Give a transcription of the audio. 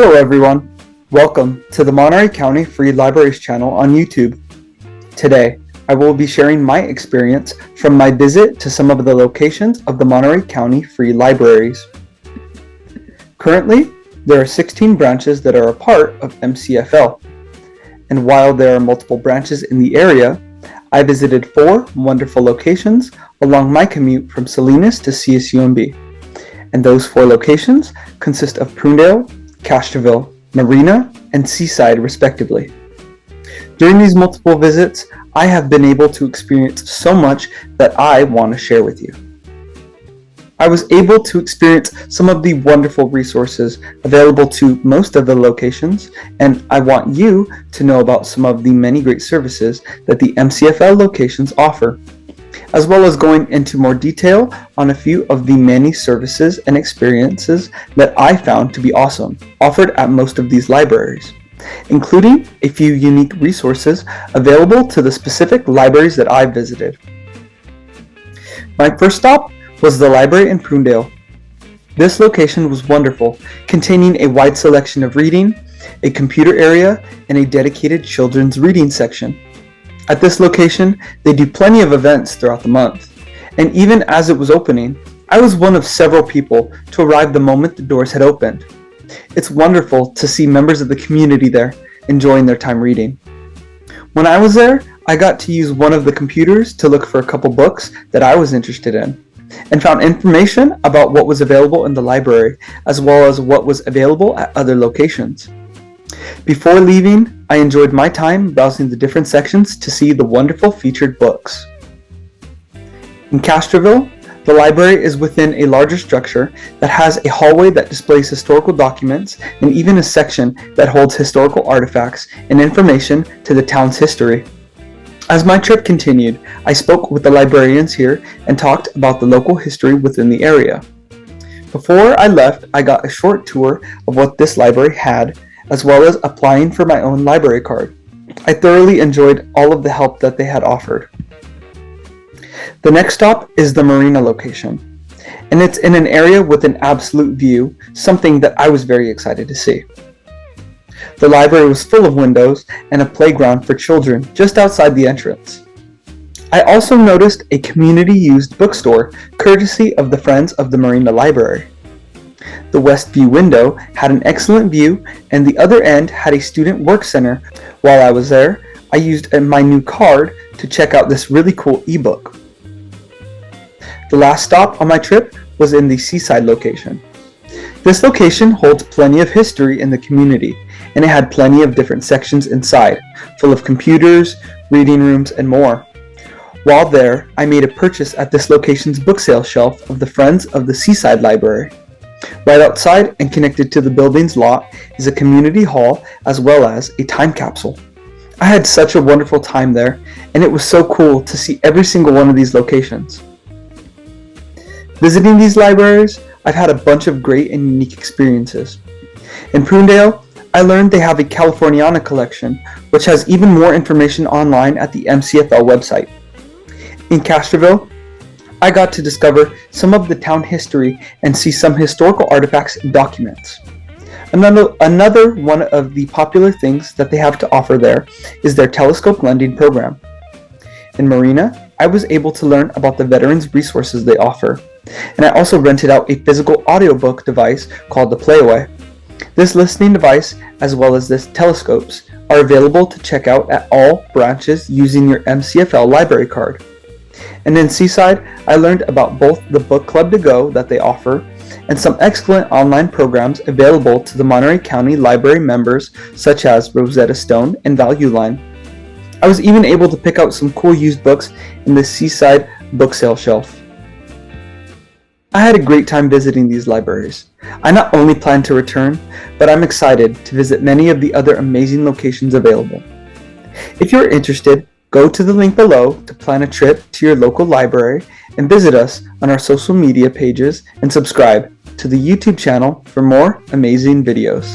Hello everyone, welcome to the Monterey County Free Libraries channel on YouTube. Today, I will be sharing my experience from my visit to some of the locations of the Monterey County Free Libraries. Currently, there are 16 branches that are a part of MCFL, and while there are multiple branches in the area, I visited 4 wonderful locations along my commute from Salinas to CSUMB, and those 4 locations consist of Prunedale, Castroville, Marina and Seaside respectively. During these multiple visits, I have been able to experience so much that I want to share with you. I was able to experience some of the wonderful resources available to most of the locations, and I want you to know about some of the many great services that the MCFL locations offer, as well as going into more detail on a few of the many services and experiences that I found to be awesome, offered at most of these libraries, including a few unique resources available to the specific libraries that I visited. My first stop was the library in Prunedale. This location was wonderful, containing a wide selection of reading, a computer area, and a dedicated children's reading section. At this location, they do plenty of events throughout the month, and even as it was opening, I was one of several people to arrive the moment the doors had opened. It's wonderful to see members of the community there enjoying their time reading. When I was there, I got to use one of the computers to look for a couple books that I was interested in, and found information about what was available in the library, as well as what was available at other locations. Before leaving, I enjoyed my time browsing the different sections to see the wonderful featured books. In Castroville, the library is within a larger structure that has a hallway that displays historical documents and even a section that holds historical artifacts and information to the town's history. As my trip continued, I spoke with the librarians here and talked about the local history within the area. Before I left, I got a short tour of what this library had, as well as applying for my own library card. I thoroughly enjoyed all of the help that they had offered. The next stop is the Marina location, and it's in an area with an absolute view, something that I was very excited to see. The library was full of windows and a playground for children just outside the entrance. I also noticed a community-used bookstore courtesy of the Friends of the Marina Library. The west view window had an excellent view, and the other end had a student work center. While I was there, I used my new card to check out this really cool ebook. The last stop on my trip was in the Seaside location. This location holds plenty of history in the community, and it had plenty of different sections inside, full of computers, reading rooms, and more. While there, I made a purchase at this location's book sale shelf of the Friends of the Seaside Library. Right outside and connected to the building's lot is a community hall as well as a time capsule. I had such a wonderful time there, and it was so cool to see every single one of these locations. Visiting these libraries, I've had a bunch of great and unique experiences. In Prunedale, I learned they have a Californiana collection, which has even more information online at the MCFL website. In Castroville, I got to discover some of the town history and see some historical artifacts and documents. Another one of the popular things that they have to offer there is their telescope lending program. In Marina, I was able to learn about the veterans resources they offer, and I also rented out a physical audiobook device called the Playaway. This listening device, as well as this telescopes, are available to check out at all branches using your MCFL library card. And in Seaside, I learned about both the Book Club to Go that they offer and some excellent online programs available to the Monterey County Library members such as Rosetta Stone and Value Line. I was even able to pick out some cool used books in the Seaside book sale shelf. I had a great time visiting these libraries. I not only plan to return, but I'm excited to visit many of the other amazing locations available. If you're interested, go to the link below to plan a trip to your local library and visit us on our social media pages and subscribe to the YouTube channel for more amazing videos.